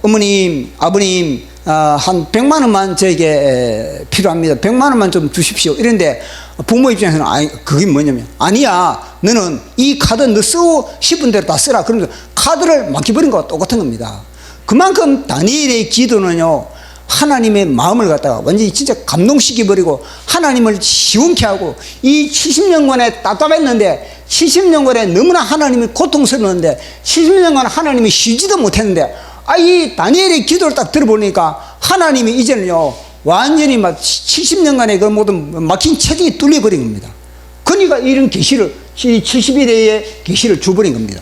어머님 아버님 한 100만 원만 저에게 필요합니다. 100만 원만 좀 주십시오. 이런데 부모 입장에서는 그게 뭐냐면 아니야 너는 이 카드 너 쓰고 싶은 대로 다 쓰라. 그러면서 카드를 맡겨버린 거와 똑같은 겁니다. 그만큼 다니엘의 기도는요 하나님의 마음을 갖다가 완전히 진짜 감동시켜버리고 하나님을 시원케 하고 이 70년간에 답답했는데 70년간에 너무나 하나님이 고통스러웠는데 70년간 하나님이 쉬지도 못했는데 이 다니엘의 기도를 딱 들어보니까 하나님이 이제는요 완전히 막 70년간의 그 모든 막힌 체증이 뚫려버린 겁니다. 그러니까 이런 계시를 70일의 계시를 줘버린 겁니다.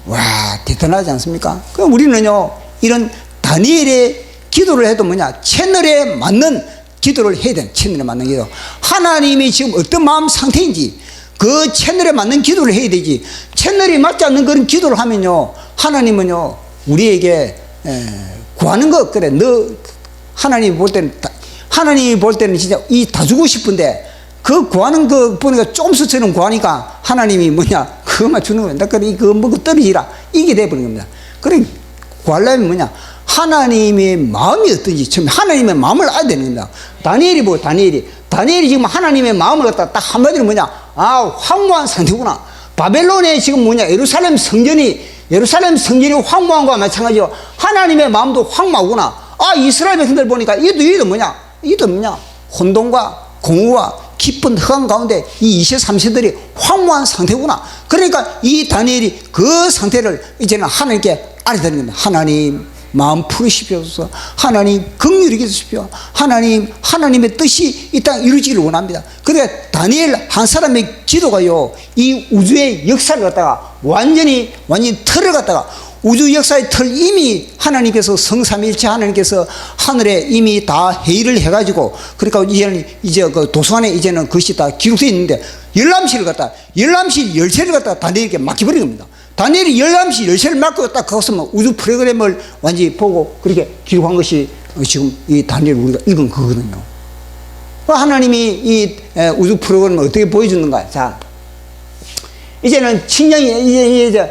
와 대단하지 않습니까? 그럼 우리는요 이런 다니엘의 기도를 해도 뭐냐 채널에 맞는 기도를 해야 돼. 채널에 맞는 기도. 하나님이 지금 어떤 마음 상태인지 그 채널에 맞는 기도를 해야 되지. 채널이 맞지 않는 그런 기도를 하면요 하나님은요 우리에게 구하는 것 그래 너 하나님이 볼 때는 진짜 이 다 주고 싶은데 그 구하는 거 보니까 조금씩처럼 구하니까 하나님이 뭐냐 그것만 주는 거야. 그래 이거 먹고 떨어지라 이게 돼버린 겁니다. 그래 구하려면 뭐냐 하나님의 마음이 어떤지 처음 하나님의 마음을 알아야 되는 겁니다. 다니엘이 지금 하나님의 마음을 갖다 딱 한마디로 뭐냐 황무한 상태구나. 바벨론에 지금 뭐냐 예루살렘 성전이 황무한 거와 마찬가지로 하나님의 마음도 황무하구나. 이스라엘 백성들 보니까 이도 뭐냐 혼돈과 공허와 깊은 흑암 가운데 이 2세 3세들이 황무한 상태구나. 그러니까 이 다니엘이 그 상태를 이제는 하나님께 알아야 되는 겁니다. 하나님 마음 풀으십시오. 하나님 긍휼히 여기십시오. 하나님의 뜻이 이 땅에 이루어지기를 원합니다. 그러니까 다니엘 한 사람의 기도가요 이 우주의 역사를 갖다가 완전히 틀을 갖다가 우주 역사의 틀 이미 하나님께서 성삼일체 하나님께서 하늘에 이미 다 회의를 해가지고 그러니까 이제 그 도서관에 이제는 그것이 다 기록되어 있는데 열람실 열쇠를 갖다가 다니엘에게 맡겨버린 겁니다. 다니엘이 열람실 열쇠를 맡고 딱 거기서 우주 프로그램을 완전히 보고 그렇게 기록한 것이 지금 이 다니엘 우리가 읽은 거거든요. 하나님이 이 우주 프로그램을 어떻게 보여주는가? 자, 이제는 칭령이 이제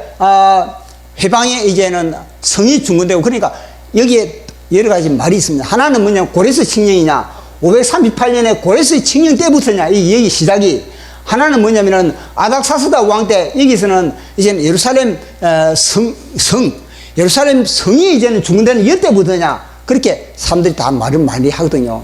회방에 이제는 성이 중건되고 그러니까 여기에 여러 가지 말이 있습니다. 하나는 뭐냐 고레스 칭령이냐 538년에 고레스 칭령 때부터냐 이 얘기 시작이. 하나는 뭐냐면은 아닥사스다 왕 때 여기서는 이제는 예루살렘 예루살렘 성이 이제는 중건되는 이때부터냐 그렇게 사람들이 다 말을 많이 하거든요.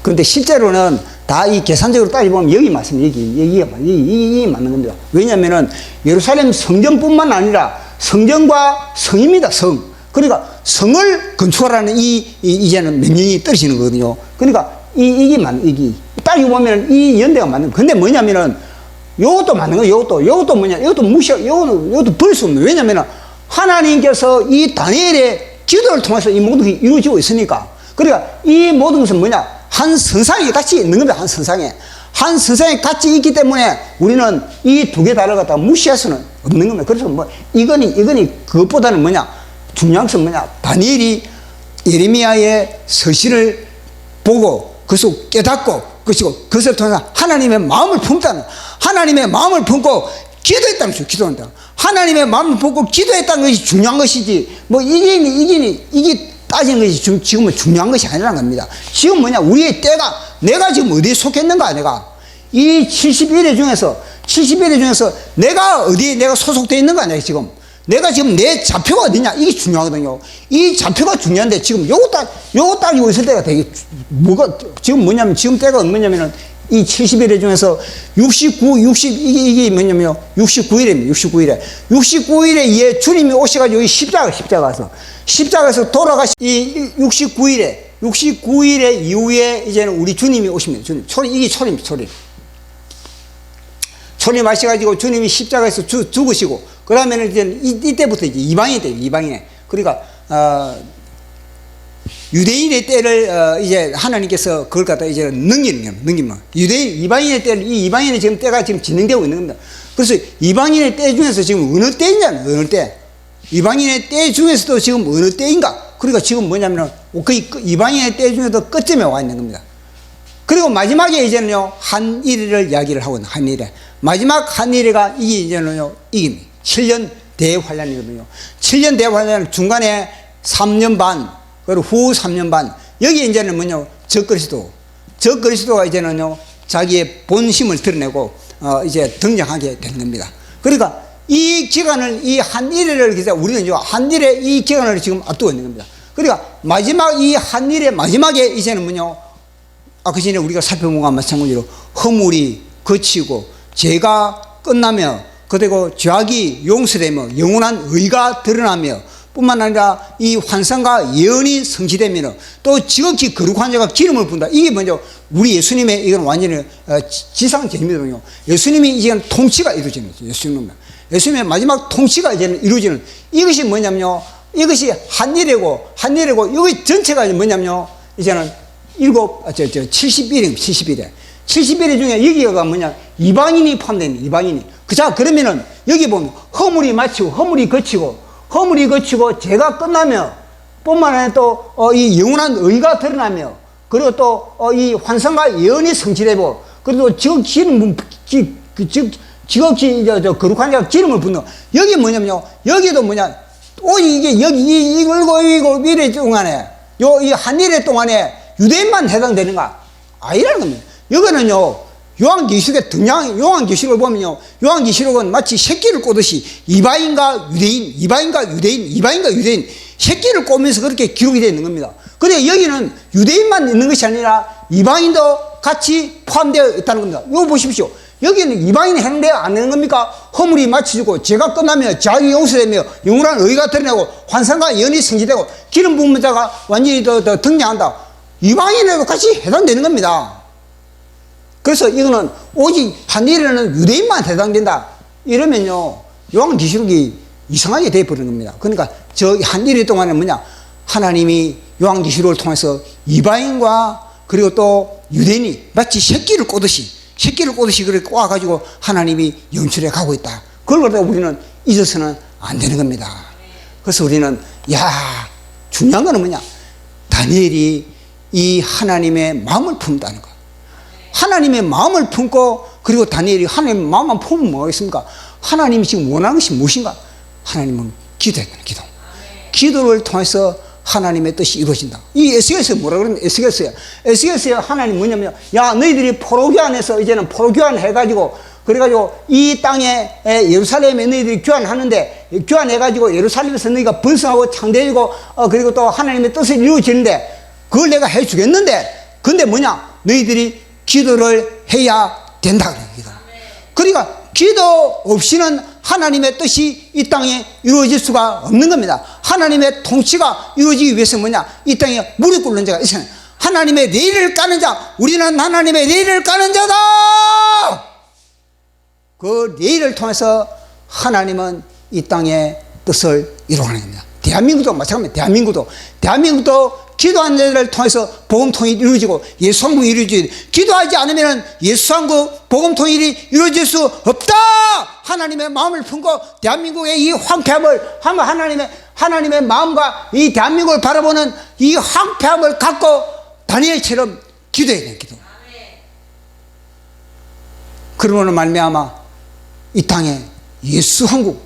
그런데 실제로는 다 이 계산적으로 따져보면 여기 맞습니다. 여기가 맞는 겁니다. 왜냐면은 예루살렘 성전뿐만 아니라 성전과 성입니다. 성. 그러니까 성을 건축하라는 이제는 명령이 떨어지는 거거든요. 그러니까 이게 따지고 보면 이 연대가 맞는. 근데 뭐냐면은 요것도 맞는 거예요. 요것도 뭐냐? 이것도 요것도 버릴 수 없는. 왜냐면은 하나님께서 이 다니엘의 기도를 통해서 이 모든 게 이루어지고 있으니까. 그러니까 이 모든 것은 뭐냐? 한 선상에 같이 있는 겁니다. 한 선상에 같이 있기 때문에 우리는 이 두 개 다를 갖다가 무시할 수는 없는 겁니다. 그래서 뭐 이거니 그것보다는 뭐냐? 중요한 것은 뭐냐? 다니엘이 예레미야의 서신을 보고 그것을 깨닫고 그것을 통해서 하나님의 마음을 품다는, 하나님의 마음을 품고 기도했다는 것이죠. 기도한다. 하나님의 마음을 품고 기도했다는 것이 중요한 것이지, 뭐 이게 따지는 것이 지금은 중요한 것이 아니라는 겁니다. 지금 뭐냐? 우리의 때가, 내가 지금 어디에 속했는가, 이 71회 중에서 내가 소속되어 있는가, 내가 지금 내 좌표가 어디냐, 이게 중요하거든요. 이 좌표가 중요한데 지금 요거 따지고 있을 때가 되게, 지금 뭐냐면, 지금 때가 뭐냐면은 이 71회 중에서 이게 뭐냐면요, 69일입니다. 69일에 주님이 오셔가지고 이 십자가에서 돌아가시, 이 69일에 이후에 이제는 우리 주님이 오십니다. 이게 초림입니다. 초림 하셔가지고 주님이 십자가에서 죽으시고, 그 다음에는 이제 이때부터 이제 이방인의. 그러니까, 유대인의 때를, 이제 하나님께서 그걸 갖다 이제 넘기는. 이방인의 때를, 이 이방인의 지금 때가 지금 진행되고 있는 겁니다. 그래서 이방인의 때 중에서 지금 어느 때? 이방인의 때 중에서도 지금 어느 때인가? 그러니까 지금 뭐냐면은, 이방인의 때 중에도 끝점에 와 있는 겁니다. 그리고 마지막에 이제는요, 한일을 이야기를 하고 있는 한일에. 마지막 한일회가 이게 이제는요, 이깁니다. 7년 대환란이거든요. 7년 대환란 중간에 3년 반, 그리고 후 3년 반. 여기 이제는 뭐냐, 적그리스도가 이제는요, 자기의 본심을 드러내고, 이제 등장하게 되는 겁니다. 그러니까 이 기간을, 이 한일회를, 우리는 한일회 이 기간을 지금 앞두고 있는 겁니다. 그러니까 이 한일회 마지막에 이제는 뭐냐, 아까 전에 우리가 살펴본 것과 마찬가지로 허물이 거치고 죄가 끝나며, 그리고 죄악이 용서되며 영원한 의가 드러나며, 뿐만 아니라 이 환상과 예언이 성취되며, 또 지극히 거룩한 자가 기름을 부은다. 이게 먼저 우리 예수님의 이건 완전히 지상제입니다. 예수님이 이제 통치가 이루어지는 거죠. 예수님의 마지막 통치가 이제는 이루어지는, 이것이 뭐냐면요, 이것이 한일회고 이거 전체가 뭐냐면요, 이제는 71회. 71회 중에 여기가 뭐냐, 이방인이 포함되는, 이방인이. 그러면은 여기 보면 허물이 거치고 죄가 끝나며, 뿐만 아니라 또 이 영원한 의가 드러나며, 그리고 또 이 환상과 예언이 성취되고, 그리고 지극히 거룩한 자가 기름을 붓는. 여기 뭐냐면요, 여기도 뭐냐, 오직 이게 이거 미래 동안에, 이 한일회 동안에 유대인만 해당되는가? 아니라는 겁니다. 여기는요, 요한계시록을 보면요, 요한계시록은 마치 새끼를 꼬듯이 이방인과 유대인, 새끼를 꼬면서 그렇게 기록이 되어 있는 겁니다. 그런데 여기는 유대인만 있는 것이 아니라 이방인도 같이 포함되어 있다는 겁니다. 이거 보십시오. 여기는 이방인이 해당되어 안 되는 겁니까? 허물이 마치고 죄가 끝나며 자유 용서되며 영원한 의가 드러나고 환상과 예언이 성취되고 기름 부은 자가 완전히 더 등장한다. 이방인에도 같이 해당되는 겁니다. 그래서 이거는 오직 한일회는 유대인만 해당된다. 이러면요, 요한계시록이 이상하게 되어버리는 겁니다. 그러니까 저 한일회 동안에 뭐냐, 하나님이 요한계시록을 통해서 이방인과 그리고 또 유대인이 마치 새끼를 꼬듯이 그렇게 꼬아가지고 하나님이 연출해 가고 있다. 그걸 갖다가 우리는 잊어서는 안 되는 겁니다. 그래서 우리는, 중요한 거는 뭐냐, 다니엘이 이 하나님의 마음을 품다는 거. 하나님의 마음을 품고, 그리고 다니엘이 하나님의 마음만 품으면 뭐겠습니까? 하나님이 지금 원하는 것이 무엇인가? 하나님은 기도했다. 기도를 통해서 하나님의 뜻이 이루어진다. 이 에스겔서에 뭐라 그러면, 에스겔서에 하나님 뭐냐면, 너희들이 포로교환해서 이제는 포로교환 해가지고, 그래가지고 이 땅에 예루살렘에 너희들이 교환하는데, 교환해가지고 예루살렘에서 너희가 번성하고 창대해지고, 그리고 또 하나님의 뜻을 이루어지는데, 그걸 내가 해주겠는데, 근데 뭐냐? 너희들이 기도를 해야 된다. 그러니까 기도 없이는 하나님의 뜻이 이 땅에 이루어질 수가 없는 겁니다. 하나님의 통치가 이루어지기 위해서 뭐냐? 이 땅에 무릎 꿇는 자가 있어요. 하나님의 레일을 까는 자, 우리는 하나님의 레일을 까는 자다. 그 레일을 통해서 하나님은 이 땅의 뜻을 이루어가는 겁니다. 대한민국도 마찬가지입니다. 대한민국도 기도하는 자들을 통해서 복음통일이 이루어지고 예수왕국이 이루어지고, 기도하지 않으면 예수왕국 복음통일이 이루어질 수 없다 하나님의 마음을 품고 대한민국의 이 황폐함을 하나님의 마음과 이 대한민국을 바라보는 이 황폐함을 갖고 다니엘처럼 기도해야 돼요. 기도. 그러므로 말미암아 이 땅에 예수왕국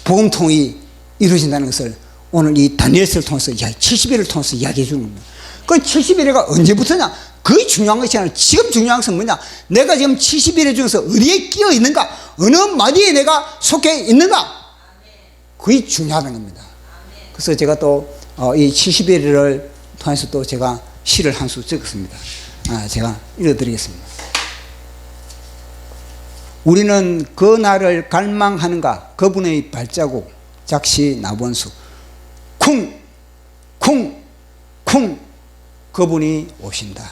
복음통일이 이루어진다는 것을 오늘 이 다니엘서를 통해서 70일을 통해서 이야기해 주는 겁니다. 그 70일가 언제부터냐? 그게 중요한 것이 아니라 지금 중요한 것은 뭐냐? 내가 지금 70일 중에서 어디에 끼어 있는가? 어느 마디에 내가 속해 있는가? 그게 중요하다는 겁니다. 그래서 제가 또 이 70일을 통해서 또 제가 시를 한 수 적었습니다. 제가 읽어드리겠습니다. 우리는 그 날을 갈망하는가? 그분의 발자국 작시 나본수 쿵 그분이 오신다.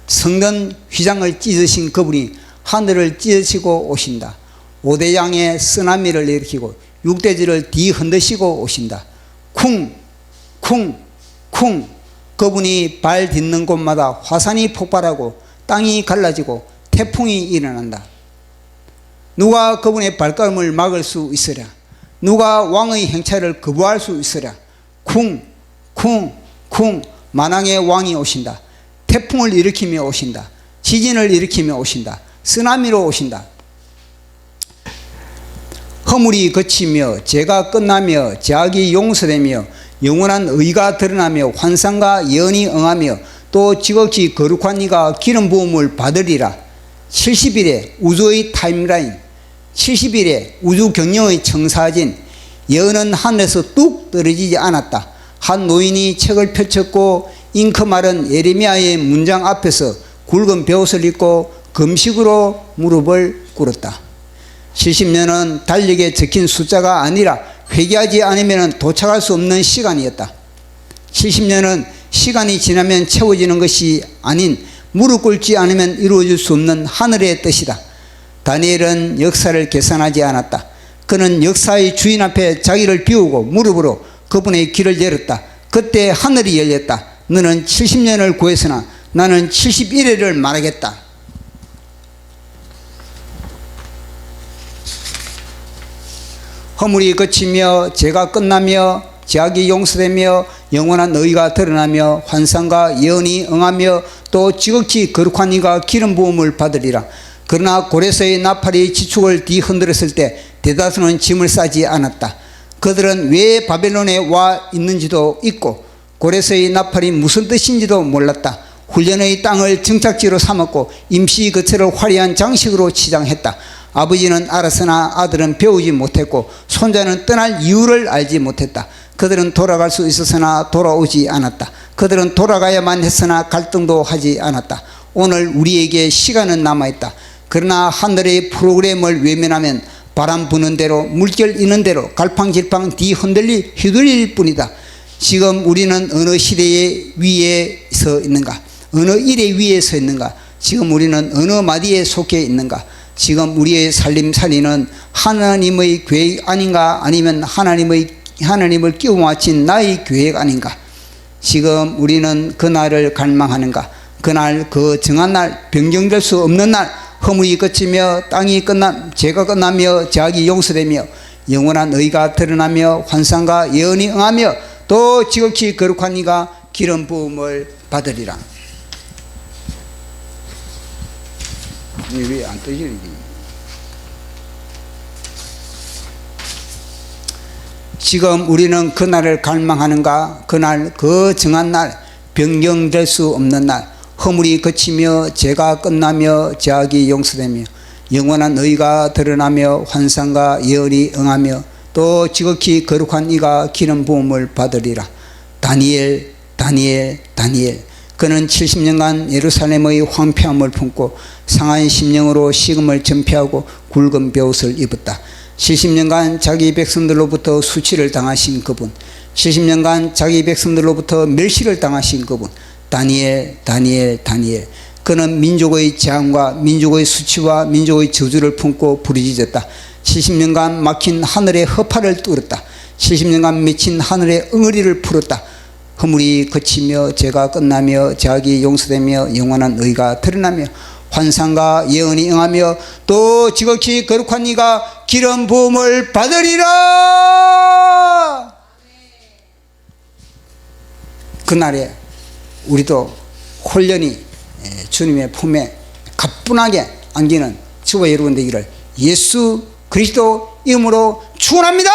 성전 휘장을 찢으신 그분이 하늘을 찢으시고 오신다. 5대 양의 쓰나미를 일으키고 6대지를 뒤흔드시고 오신다. 쿵 그분이 발 딛는 곳마다 화산이 폭발하고 땅이 갈라지고 태풍이 일어난다. 누가 그분의 발걸음을 막을 수 있으랴? 누가 왕의 행차를 거부할 수 있으랴? 쿵 만왕의 왕이 오신다. 태풍을 일으키며 오신다. 지진을 일으키며 오신다. 쓰나미로 오신다. 허물이 그치며 죄가 끝나며 죄악이 용서되며 영원한 의가 드러나며 환상과 예언이 응하며 또 지극히 거룩한 이가 기름 부음을 받으리라. 70일의 우주의 타임라인, 70일의 우주 경영의 청사진, 예언은 하늘에서 뚝 떨어지지 않았다. 한 노인이 책을 펼쳤고 잉크 마른 예레미야의 문장 앞에서 굵은 베옷을 입고 금식으로 무릎을 꿇었다. 70년은 달력에 적힌 숫자가 아니라 회개하지 않으면 도착할 수 없는 시간이었다. 70년은 시간이 지나면 채워지는 것이 아닌 무릎 꿇지 않으면 이루어질 수 없는 하늘의 뜻이다. 다니엘은 역사를 계산하지 않았다. 그는 역사의 주인 앞에 자기를 비우고 무릎으로 그분의 길을 열었다. 그때 하늘이 열렸다. 너는 70년을 구했으나 나는 71회를 말하겠다. 허물이 그치며 죄가 끝나며 죄악이 용서되며 영원한 의가 드러나며 환상과 예언이 응하며 또 지극히 거룩한 이가 기름 부음을 받으리라. 그러나 고레스의 나팔이 지축을 뒤흔들었을 때 대다수는 짐을 싸지 않았다. 그들은 왜 바벨론에 와 있는지도 잊고 고레스의 나팔이 무슨 뜻인지도 몰랐다. 훈련의 땅을 정착지로 삼았고 임시 거처를 화려한 장식으로 치장했다. 아버지는 알았으나 아들은 배우지 못했고 손자는 떠날 이유를 알지 못했다. 그들은 돌아갈 수 있었으나 돌아오지 않았다. 그들은 돌아가야만 했으나 갈등도 하지 않았다. 오늘 우리에게 시간은 남아있다. 그러나 하늘의 프로그램을 외면하면 바람 부는 대로 물결 이는 대로 갈팡질팡 휘둘릴 뿐이다. 지금 우리는 어느 시대에 위에 서 있는가? 어느 일에 위에 서 있는가? 지금 우리는 어느 마디에 속해 있는가? 지금 우리의 살림살이는 하나님의 계획 아닌가? 아니면 하나님을 끼워 맞힌 나의 계획 아닌가? 지금 우리는 그날을 갈망하는가? 그날, 그 정한 날, 변경될 수 없는 날, 허물이 그치며 땅이 죄가 끝나며 죄악이 용서되며 영원한 의가 드러나며 환상과 예언이 응하며 또 지극히 거룩한 이가 기름 부음을 받으리라. 왜 안 떠지는 게? 지금 우리는 그날을 갈망하는가? 그날, 그 정한 날, 변경될 수 없는 날, 허물이 그치며 죄가 끝나며 죄악이 용서되며 영원한 의가 드러나며 환상과 예언이 응하며 또 지극히 거룩한 이가 기름 부음을 받으리라. 다니엘. 그는 70년간 예루살렘의 황폐함을 품고 상한 심령으로 식음을 전폐하고 굵은 베옷을 입었다. 70년간 자기 백성들로부터 수치를 당하신 그분, 70년간 자기 백성들로부터 멸시를 당하신 그분, 다니엘. 그는 민족의 재앙과 민족의 수치와 민족의 저주를 품고 부르짖었다. 70년간 막힌 하늘의 허파를 뚫었다. 70년간 맺힌 하늘의 응어리를 풀었다. 허물이 그치며 죄가 끝나며 죄악이 용서되며 영원한 의가 드러나며 환상과 예언이 응하며 또 지극히 거룩한 이가 기름 부음을 받으리라. 그날에 우리도 홀연히 주님의 품에 가뿐하게 안기는 저와 여러분 되기를 예수 그리스도 이름으로 축원합니다.